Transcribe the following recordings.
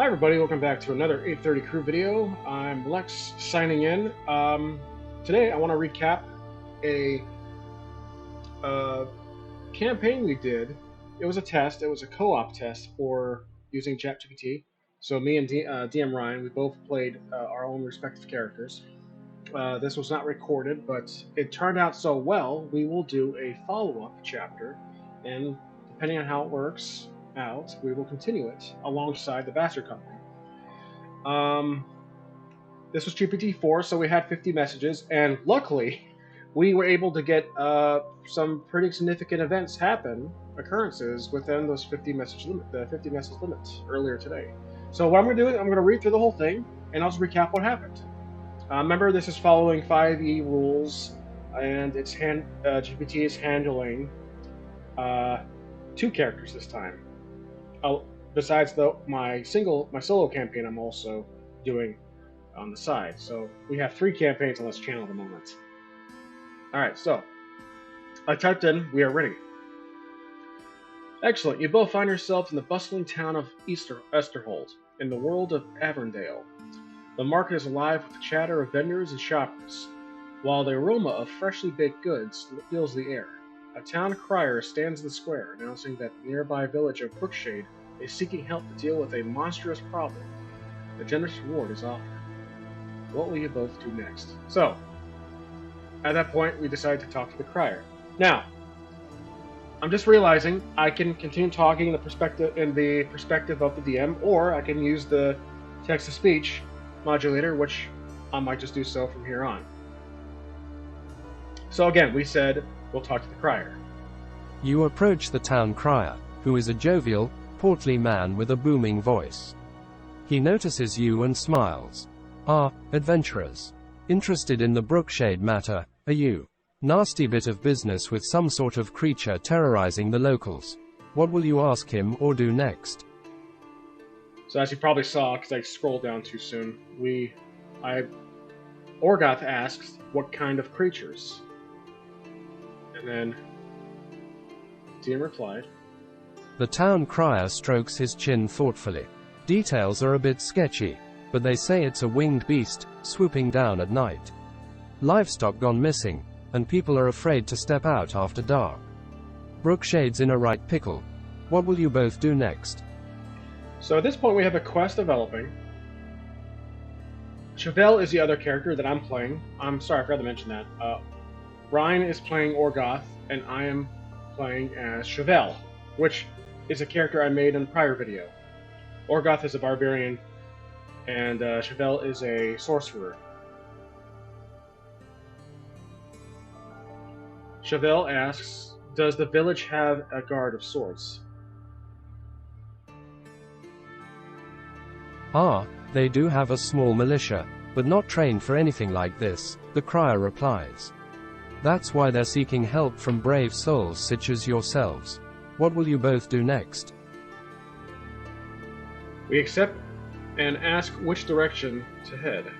Hi everybody, welcome back to another 830 Crew video. I'm Lex signing in. Today I want to recap a campaign we did. It was a test, it was a co-op test for using ChatGPT. So me and DM Ryan, we both played our own respective characters. This was not recorded, but it turned out so well, we will do a follow-up chapter, and depending on how it works out, we will continue it alongside the Bastard Company. This was GPT-4, so we had 50 messages, and luckily, we were able to get some pretty significant occurrences within those 50 message limit, the 50 message limit earlier today. So what I'm going to do is I'm going to read through the whole thing, and I'll just recap what happened. Remember, this is following 5e rules, and GPT is handling 2 characters this time. Besides my solo campaign, I'm also doing on the side. So we have 3 campaigns on this channel at the moment. Alright, so I typed in, we are ready. Excellent, you both find yourselves in the bustling town of Esterhold, in the world of Averndale. The market is alive with the chatter of vendors and shoppers, while the aroma of freshly baked goods fills the air. A town crier stands in the square, announcing that the nearby village of Brookshade is seeking help to deal with a monstrous problem. A generous reward is offered. What will you both do next? So, at that point, we decided to talk to the crier. Now, I'm just realizing I can continue talking in the perspective of the DM, or I can use the text-to-speech modulator, which I might just do so from here on. So again, we said we'll talk to the crier. You approach the town crier, who is a jovial, portly man with a booming voice. He notices you and smiles. Ah, adventurers. Interested in the Brookshade matter, are you? Nasty bit of business with some sort of creature terrorizing the locals. What will you ask him or do next? So as you probably saw, because I scrolled down too soon, Orgoth asks, what kind of creatures? And then DM replied. The town crier strokes his chin thoughtfully. Details are a bit sketchy, but they say it's a winged beast, swooping down at night. Livestock gone missing, and people are afraid to step out after dark. Brookshade's in a right pickle. What will you both do next? So at this point we have a quest developing. Chevelle is the other character that I'm playing. I'm sorry, I forgot to mention that. Ryan is playing Orgoth, and I am playing as Chevelle, which is a character I made in a prior video. Orgoth is a barbarian, and Chevelle is a sorcerer. Chevelle asks, does the village have a guard of swords? Ah, they do have a small militia, but not trained for anything like this, the crier replies. That's why they're seeking help from brave souls such as yourselves. What will you both do next? We accept and ask which direction to head.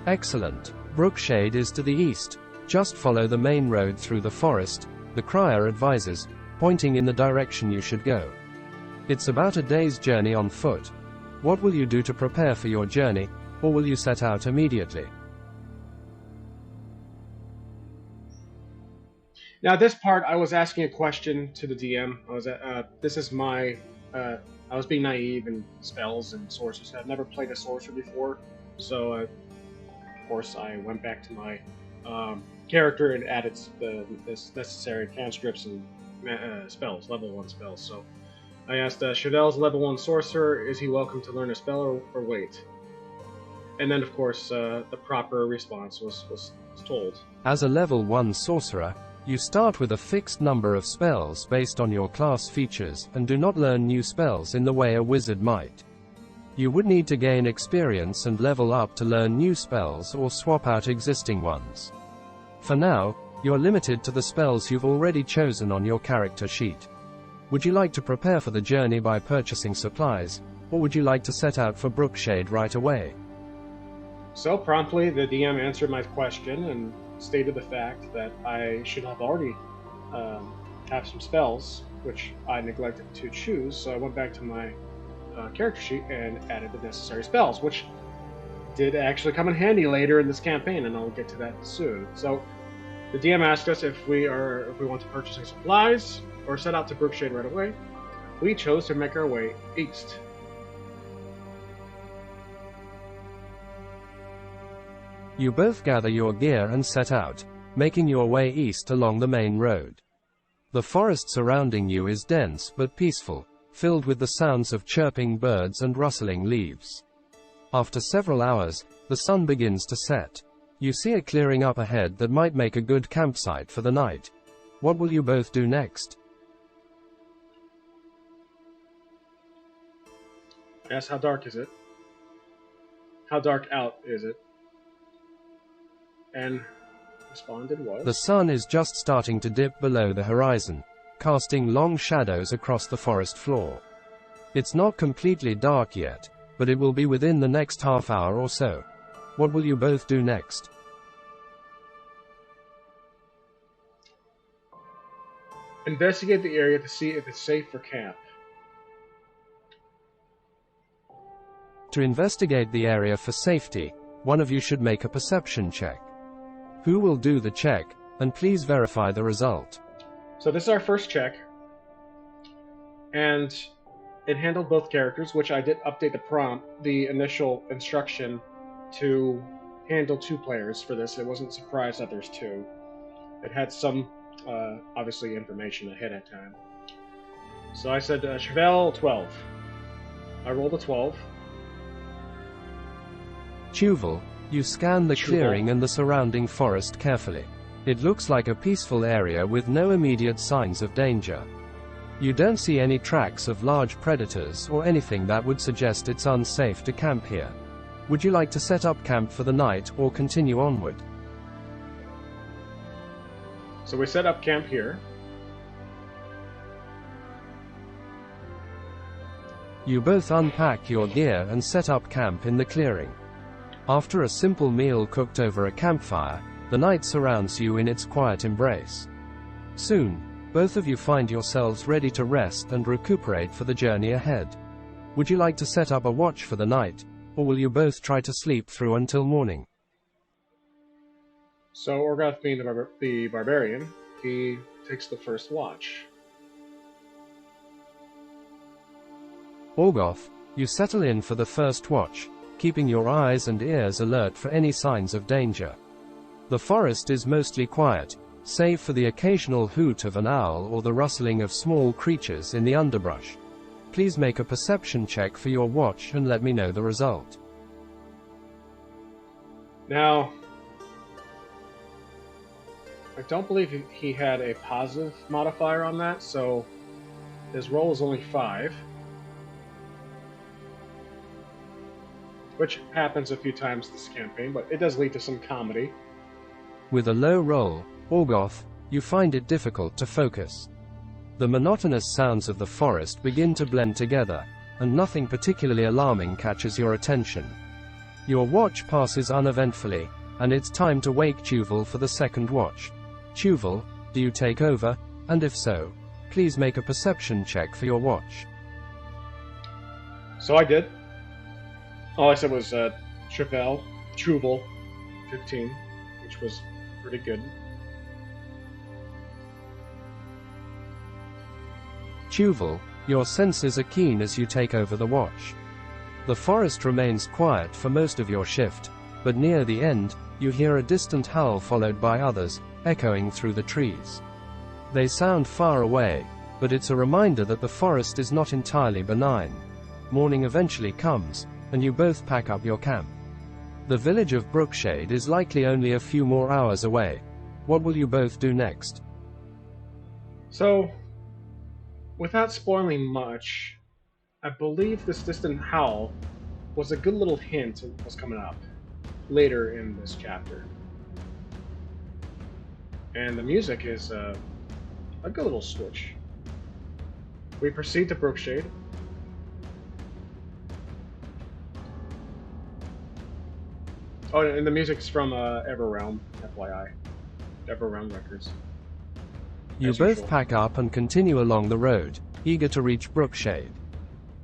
Excellent. Brookshade is to the east. Just follow the main road through the forest, the crier advises, pointing in the direction you should go. It's about a day's journey on foot. What will you do to prepare for your journey, or will you set out immediately? Now, this part, I was asking a question to the DM. I was being naive in spells and sorcerers. I've never played a sorcerer before, so of course I went back to my character and added the necessary cantrips and spells, level 1 spells. So I asked, Chevelle's level 1 sorcerer, is he welcome to learn a spell or wait? And then, of course, the proper response was told. As a level 1 sorcerer, you start with a fixed number of spells based on your class features, and do not learn new spells in the way a wizard might. You would need to gain experience and level up to learn new spells or swap out existing ones. For now, you're limited to the spells you've already chosen on your character sheet. Would you like to prepare for the journey by purchasing supplies, or would you like to set out for Brookshade right away? So promptly, the DM answered my question and stated the fact that I should have already have some spells which I neglected to choose, so I went back to my character sheet and added the necessary spells, which did actually come in handy later in this campaign, and I'll get to that soon. So the DM asked us if we want to purchase any supplies or set out to Brookshade right away. We chose to make our way east. You both gather your gear and set out, making your way east along the main road. The forest surrounding you is dense but peaceful, filled with the sounds of chirping birds and rustling leaves. After several hours, the sun begins to set. You see a clearing up ahead that might make a good campsite for the night. What will you both do next? Ask, how dark is it? How dark out is it? And responded was... The sun is just starting to dip below the horizon, casting long shadows across the forest floor. It's not completely dark yet, but it will be within the next half hour or so. What will you both do next? Investigate the area to see if it's safe for camp. To investigate the area for safety, one of you should make a perception check. Who will do the check, and please verify the result. So this is our first check, and it handled both characters, which I did update the prompt, the initial instruction, to handle 2 players for this. It wasn't surprised that there's 2. It had some, obviously, information ahead of time. So I said, Chevelle 12. I rolled a 12. Tuval, you scan the clearing and the surrounding forest carefully. It looks like a peaceful area with no immediate signs of danger. You don't see any tracks of large predators or anything that would suggest it's unsafe to camp here. Would you like to set up camp for the night or continue onward? So we set up camp here. You both unpack your gear and set up camp in the clearing. After a simple meal cooked over a campfire, the night surrounds you in its quiet embrace. Soon, both of you find yourselves ready to rest and recuperate for the journey ahead. Would you like to set up a watch for the night, or will you both try to sleep through until morning? So Orgoth, being the barbarian, he takes the first watch. Orgoth, you settle in for the first watch, keeping your eyes and ears alert for any signs of danger. The forest is mostly quiet, save for the occasional hoot of an owl or the rustling of small creatures in the underbrush. Please make a perception check for your watch and let me know the result. Now, I don't believe he had a positive modifier on that, so his roll is only 5. Which happens a few times this campaign, but it does lead to some comedy. With a low roll, Orgoth, you find it difficult to focus. The monotonous sounds of the forest begin to blend together, and nothing particularly alarming catches your attention. Your watch passes uneventfully, and it's time to wake Tuval for the second watch. Tuval, do you take over? And if so, please make a perception check for your watch. So I did. All I said was Chevelle, 15, which was pretty good. Tuval, your senses are keen as you take over the watch. The forest remains quiet for most of your shift, but near the end, you hear a distant howl followed by others, echoing through the trees. They sound far away, but it's a reminder that the forest is not entirely benign. Morning eventually comes, and you both pack up your camp. The village of Brookshade is likely only a few more hours away. What will you both do next? So, without spoiling much, I believe this distant howl was a good little hint of what's coming up later in this chapter. And the music is a good little switch. We proceed to Brookshade. Oh, and the music's from EverRealm, FYI. EverRealm Records. You as both usual. pack up and continue along the road, eager to reach Brookshade.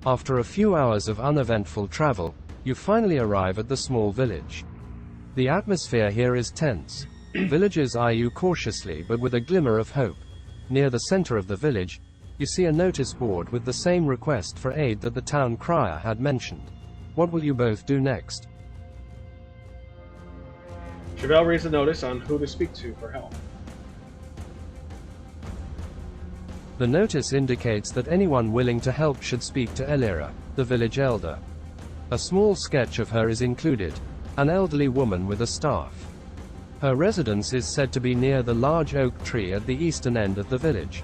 After a few hours of uneventful travel, you finally arrive at the small village. The atmosphere here is tense. Villagers eye you cautiously but with a glimmer of hope. Near the center of the village, you see a notice board with the same request for aid that the town crier had mentioned. What will you both do next? Chevelle reads the notice on who to speak to for help. The notice indicates that anyone willing to help should speak to Elira, the village elder. A small sketch of her is included, an elderly woman with a staff. Her residence is said to be near the large oak tree at the eastern end of the village.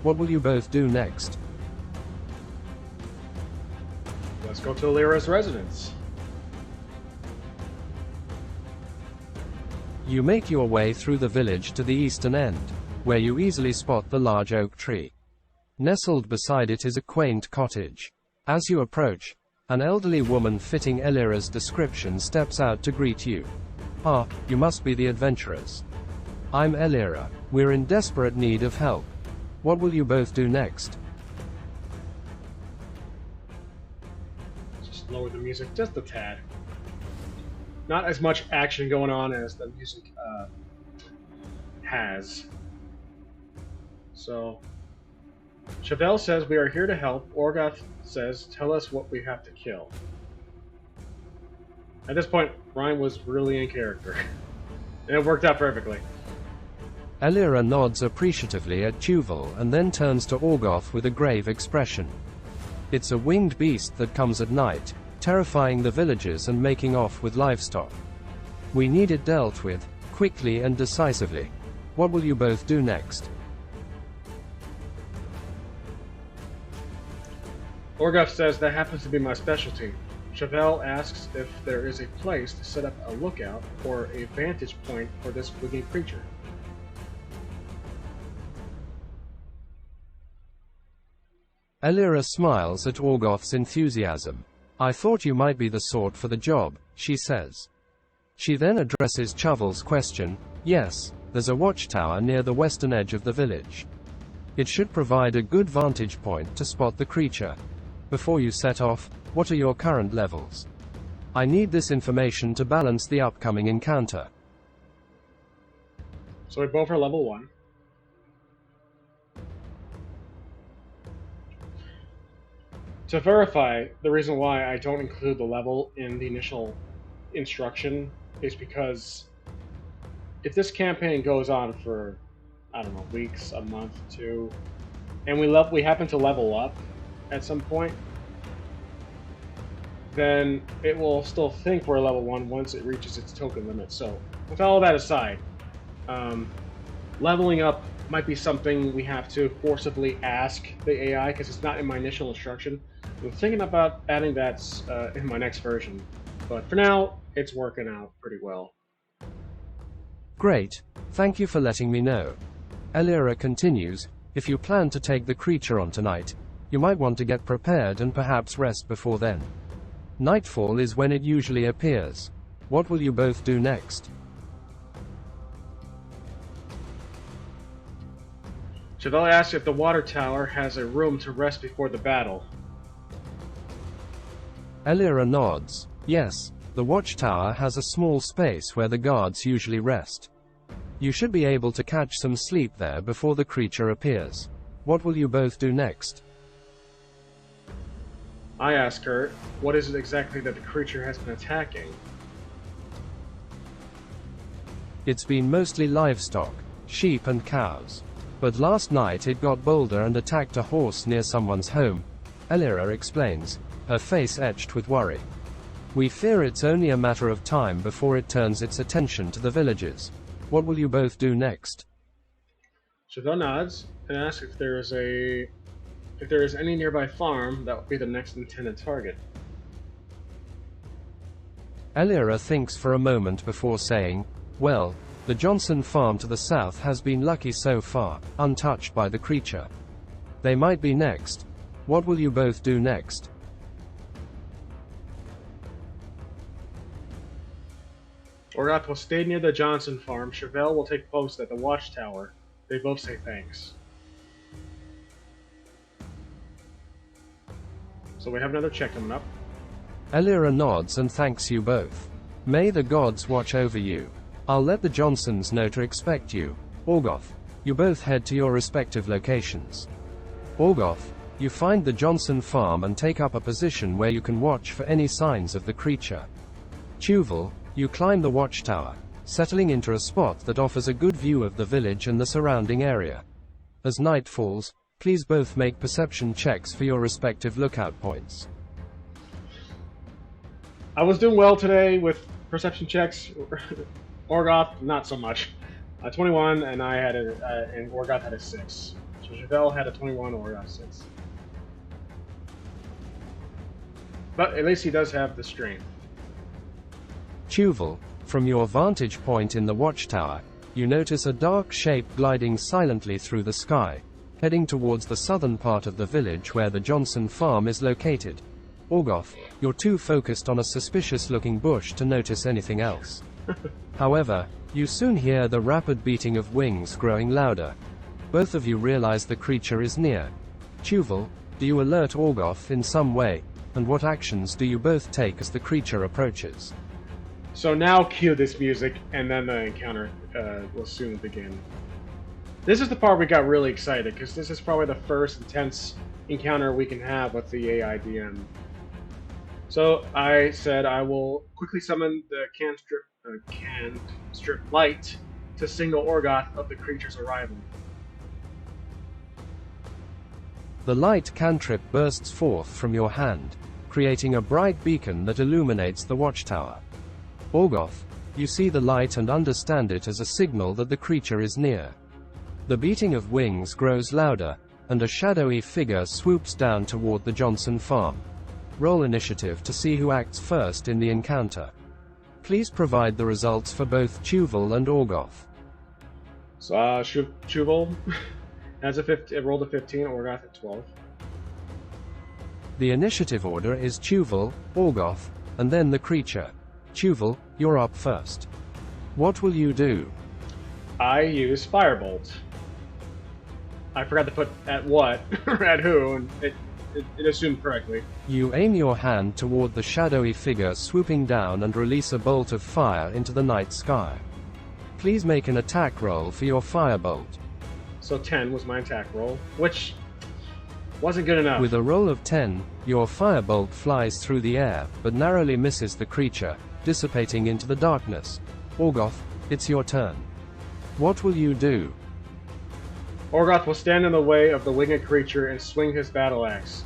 What will you both do next? Let's go to Elira's residence. You make your way through the village to the eastern end, where you easily spot the large oak tree. Nestled beside it is a quaint cottage. As you approach, an elderly woman fitting Elira's description steps out to greet you. Ah, you must be the adventurers. I'm Elira. We're in desperate need of help. What will you both do next? Just lower the music just a tad. Not as much action going on as the music has. So, Chevelle says we are here to help. Orgoth says, tell us what we have to kill. At this point, Ryan was really in character. And it worked out perfectly. Elira nods appreciatively at Tuval and then turns to Orgoth with a grave expression. It's a winged beast that comes at night, terrifying the villagers and making off with livestock. We need it dealt with, quickly and decisively. What will you both do next? Orgoth says that happens to be my specialty. Chevelle asks if there is a place to set up a lookout or a vantage point for this winged creature. Elira smiles at Orgoth's enthusiasm. I thought you might be the sort for the job, she says. She then addresses Chuvel's question. Yes, there's a watchtower near the western edge of the village. It should provide a good vantage point to spot the creature. Before you set off, what are your current levels? I need this information to balance the upcoming encounter. So we both are level 1. To verify, the reason why I don't include the level in the initial instruction is because if this campaign goes on for, I don't know, weeks, a month, 2, and we happen to level up at some point, then it will still think we're level 1 once it reaches its token limit. So, with all that aside, leveling up might be something we have to forcibly ask the AI because it's not in my initial instruction. I'm thinking about adding that in my next version, but for now, it's working out pretty well. Great, thank you for letting me know. Elira continues, if you plan to take the creature on tonight, you might want to get prepared and perhaps rest before then. Nightfall is when it usually appears. What will you both do next? Chevelle asks if the water tower has a room to rest before the battle. Elira nods. Yes, the watchtower has a small space where the guards usually rest. You should be able to catch some sleep there before the creature appears. What will you both do next? I ask her, what is it exactly that the creature has been attacking? It's been mostly livestock, sheep and cows. But last night it got bolder and attacked a horse near someone's home. Elira explains, her face etched with worry. We fear it's only a matter of time before it turns its attention to the villagers. What will you both do next? Chevelle nods and asks if there is any nearby farm that would be the next intended target. Elira thinks for a moment before saying, well, the Johnson farm to the south has been lucky so far, untouched by the creature. They might be next. What will you both do next? Orgoth will stay near the Johnson farm. Chevelle will take post at the watchtower They both say thanks. So we have another check coming up. Elira nods and thanks you both. May the gods watch over you. I'll let the Johnsons know to expect you. Orgoth, you both head to your respective locations. Orgoth, you find the Johnson farm and take up a position where you can watch for any signs of the creature. Tuval, you climb the watchtower, settling into a spot that offers a good view of the village and the surrounding area. As night falls, please both make perception checks for your respective lookout points. I was doing well today with perception checks. Orgoth, not so much. 21, and I had and Orgoth had a 6. So Javel had a 21, Orgoth 6. But at least he does have the strength. Tuval, from your vantage point in the watchtower, you notice a dark shape gliding silently through the sky, heading towards the southern part of the village where the Johnson farm is located. Orgoth, you're too focused on a suspicious-looking bush to notice anything else. However, you soon hear the rapid beating of wings growing louder. Both of you realize the creature is near. Tuval, do you alert Orgoth in some way, and what actions do you both take as the creature approaches? So now cue this music, and then the encounter will soon begin. This is the part we got really excited, because this is probably the first intense encounter we can have with the AI DM. So I said I will quickly summon the cantrip light to signal Orgoth of the creature's arrival. The light cantrip bursts forth from your hand, creating a bright beacon that illuminates the watchtower. Orgoth, you see the light and understand it as a signal that the creature is near. The beating of wings grows louder, and a shadowy figure swoops down toward the Johnson farm. Roll initiative to see who acts first in the encounter. Please provide the results for both Tuval and Orgoth. So Tuval has rolled a 15, Orgoth at 12. The initiative order is Tuval, Orgoth, and then the creature. Tuval, you're up first. What will you do? I use Firebolt. I forgot to put at what, or at who, and it assumed correctly. You aim your hand toward the shadowy figure swooping down and release a bolt of fire into the night sky. Please make an attack roll for your firebolt. So 10 was my attack roll, which wasn't good enough. With a roll of 10, your firebolt flies through the air, but narrowly misses the creature, dissipating into the darkness. Orgoth, it's your turn. What will you do? Orgoth will stand in the way of the winged creature and swing his battle axe.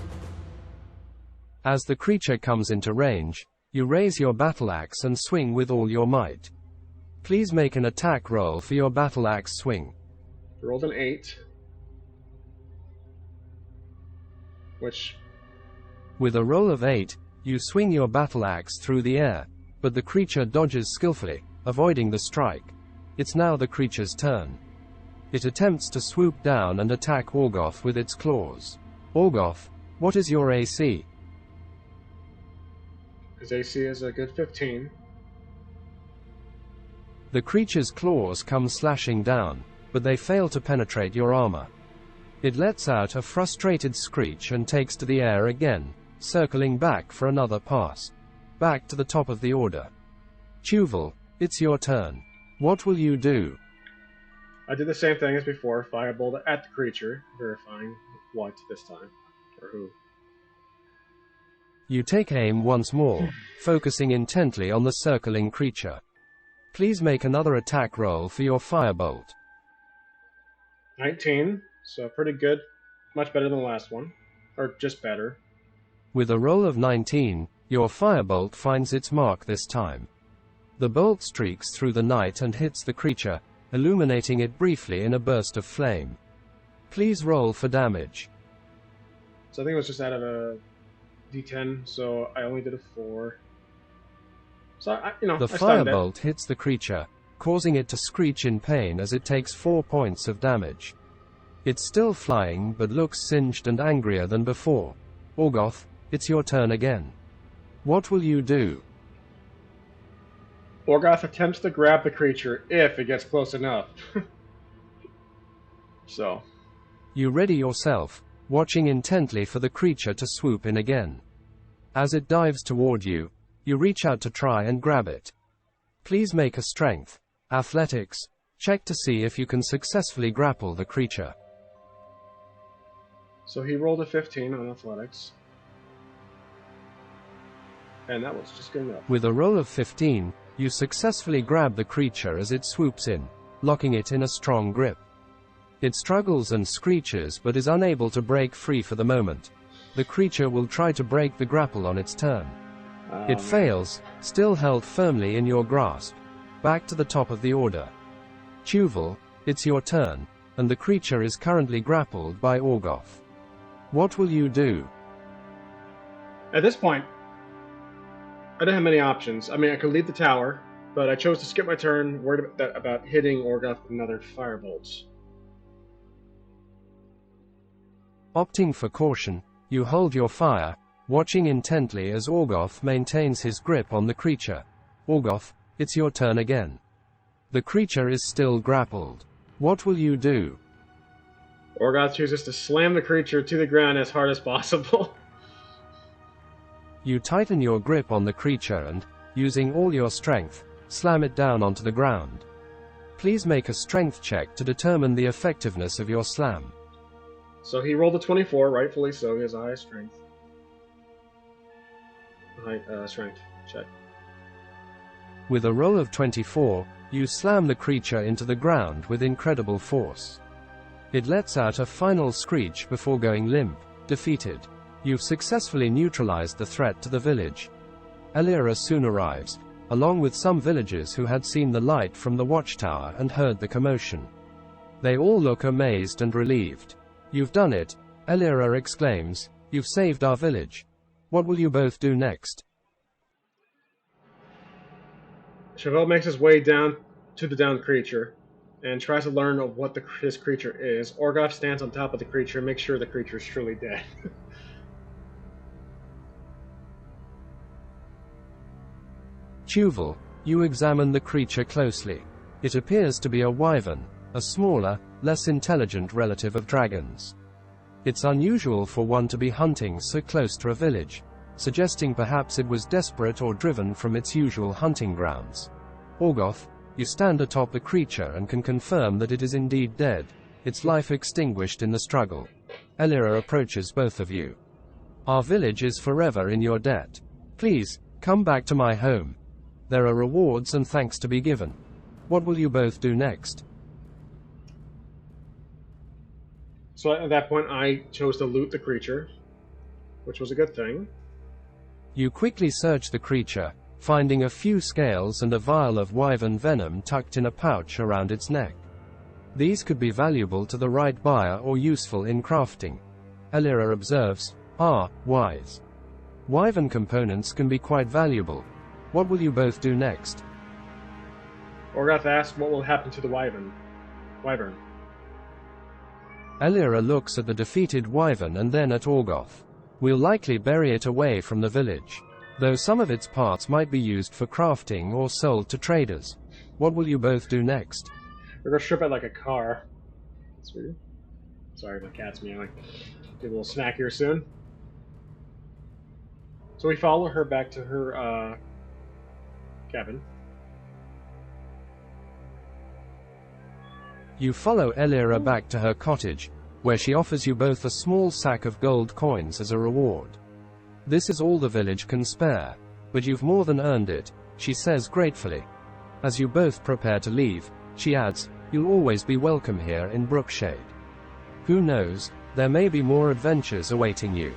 As the creature comes into range, you raise your battle axe and swing with all your might. Please make an attack roll for your battle axe swing. I rolled an 8. Which... With a roll of 8, you swing your battle axe through the air, but the creature dodges skillfully, avoiding the strike. It's now the creature's turn. It attempts to swoop down and attack Orgoth with its claws. Orgoth, what is your AC? His AC is a good 15. The creature's claws come slashing down, but they fail to penetrate your armor. It lets out a frustrated screech and takes to the air again, circling back for another pass. Back to the top of the order. Tuval, it's your turn. What will you do? I did the same thing as before, firebolt at the creature, verifying what this time, or who. You take aim once more, focusing intently on the circling creature. Please make another attack roll for your firebolt. 19, so pretty good. Much better than the last one. Or just better. With a roll of 19, your firebolt finds its mark this time. The bolt streaks through the night and hits the creature, illuminating it briefly in a burst of flame. Please roll for damage. So I think it was just out of a D10, so I only did a 4. So, the firebolt hits the creature, causing it to screech in pain as it takes 4 points of damage. It's still flying but looks singed and angrier than before. Orgoth, it's your turn again. What will you do? Orgoth attempts to grab the creature if it gets close enough. So. You ready yourself, watching intently for the creature to swoop in again. As it dives toward you, you reach out to try and grab it. Please make a strength, athletics, check to see if you can successfully grapple the creature. So he rolled a 15 on athletics. And that was just good enough. With a roll of 15, you successfully grab the creature as it swoops in, locking it in a strong grip. It struggles and screeches but is unable to break free for the moment. The creature will try to break the grapple on its turn. It fails, still held firmly in your grasp. Back to the top of the order. Tuval, it's your turn, and the creature is currently grappled by Orgoth. What will you do? At this point, I didn't have many options. I mean, I could leave the tower, but I chose to skip my turn, worried about hitting Orgoth with another firebolt. Opting for caution, you hold your fire, watching intently as Orgoth maintains his grip on the creature. Orgoth, it's your turn again. The creature is still grappled. What will you do? Orgoth chooses to slam the creature to the ground as hard as possible. You tighten your grip on the creature and, using all your strength, slam it down onto the ground. Please make a strength check to determine the effectiveness of your slam. So he rolled a 24, rightfully so. He has a high strength. Strength check. With a roll of 24, you slam the creature into the ground with incredible force. It lets out a final screech before going limp, defeated. You've successfully neutralized the threat to the village. Elira soon arrives, along with some villagers who had seen the light from the watchtower and heard the commotion. They all look amazed and relieved. You've done it, Elira exclaims. You've saved our village. What will you both do next? Chauvel makes his way down to the downed creature and tries to learn what his creature is. Orgoth stands on top of the creature and makes sure the creature is truly dead. Tuval, you examine the creature closely. It appears to be a wyvern, a smaller, less intelligent relative of dragons. It's unusual for one to be hunting so close to a village, suggesting perhaps it was desperate or driven from its usual hunting grounds. Orgoth, you stand atop the creature and can confirm that it is indeed dead, its life extinguished in the struggle. Elira approaches both of you. Our village is forever in your debt. Please, come back to my home. There are rewards and thanks to be given. What will you both do next? So at that point, I chose to loot the creature, which was a good thing. You quickly search the creature, finding a few scales and a vial of wyvern venom tucked in a pouch around its neck. These could be valuable to the right buyer or useful in crafting. Elira observes, wise. Wyvern components can be quite valuable. What will you both do next? Orgoth asks what will happen to the wyvern. Elira looks at the defeated wyvern and then at Orgoth. We'll likely bury it away from the village, though some of its parts might be used for crafting or sold to traders. What will you both do next? We're gonna strip it like a car. That's weird. Sorry, my cat's meowing. Get a little snack here soon. So we follow her back to her cabin. You follow Elira back to her cottage, where she offers you both a small sack of gold coins as a reward. This is all the village can spare, but you've more than earned it, she says gratefully. As you both prepare to leave, she adds, you'll always be welcome here in Brookshade. Who knows, there may be more adventures awaiting you.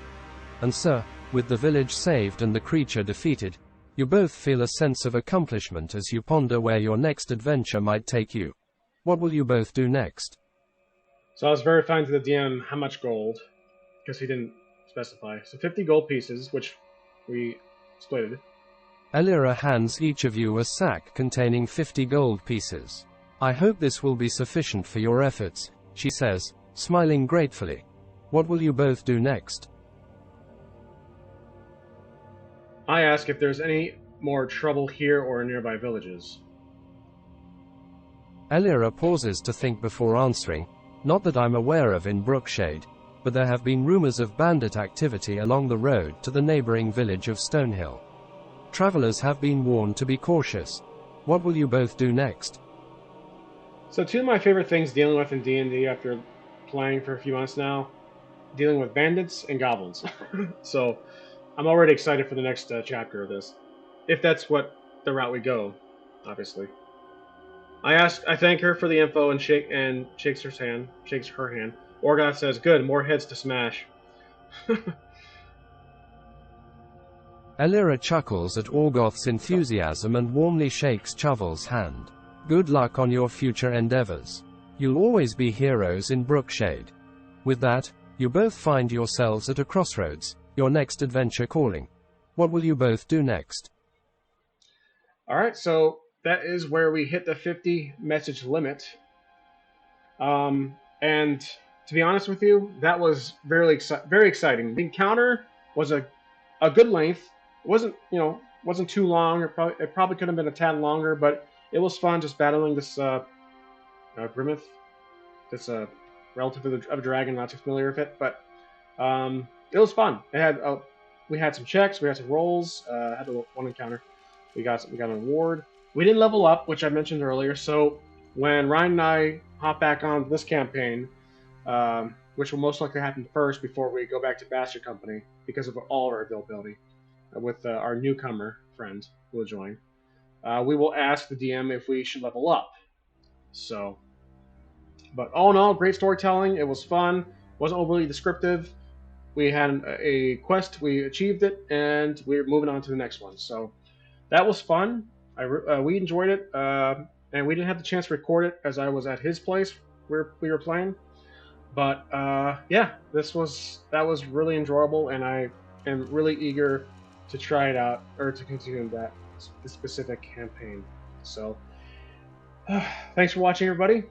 And sir, with the village saved and the creature defeated, you both feel a sense of accomplishment as you ponder where your next adventure might take you. What will you both do next? So I was verifying to the DM how much gold, because he didn't specify. So 50 gold pieces, which we splitted. Elira hands each of you a sack containing 50 gold pieces. I hope this will be sufficient for your efforts, she says, smiling gratefully. What will you both do next? I ask if there's any more trouble here or in nearby villages. Elira pauses to think before answering. Not that I'm aware of in Brookshade, but there have been rumors of bandit activity along the road to the neighboring village of Stonehill. Travelers have been warned to be cautious. What will you both do next? So two of my favorite things dealing with in D&D after playing for a few months now, dealing with bandits and goblins. So I'm already excited for the next chapter of this, if that's what the route we go, obviously. I thank her for the info and shakes her hand. Orgoth says, "Good, more heads to smash." Elira chuckles at Orgoth's enthusiasm and warmly shakes Chuvel's hand. Good luck on your future endeavors. You'll always be heroes in Brookshade. With that, you both find yourselves at a crossroads, your next adventure calling. What will you both do next? Alright, so that is where we hit the 50 message limit. And to be honest with you, that was very exciting. The encounter was a good length. It wasn't too long. It probably could have been a tad longer, but it was fun just battling this Grimmith. This relative of a dragon, not too familiar with it, but it was fun. We had some checks, we had some rolls. Had one encounter. We got an award. We didn't level up, which I mentioned earlier. So when Ryan and I hop back on this campaign, which will most likely happen first before we go back to Bastard Company because of all our availability, with our newcomer friend who will join. We will ask the DM if we should level up. So, but all in all, great storytelling. It was fun. Wasn't overly descriptive. We had a quest. We achieved it, and we're moving on to the next one. So that was fun. We enjoyed it, and we didn't have the chance to record it as I was at his place where we were playing. But yeah, that was really enjoyable, and I am really eager to try it out or to continue that specific campaign. So thanks for watching, everybody,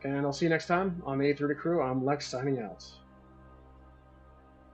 and I'll see you next time on the 830 Crew. I'm Lex signing out.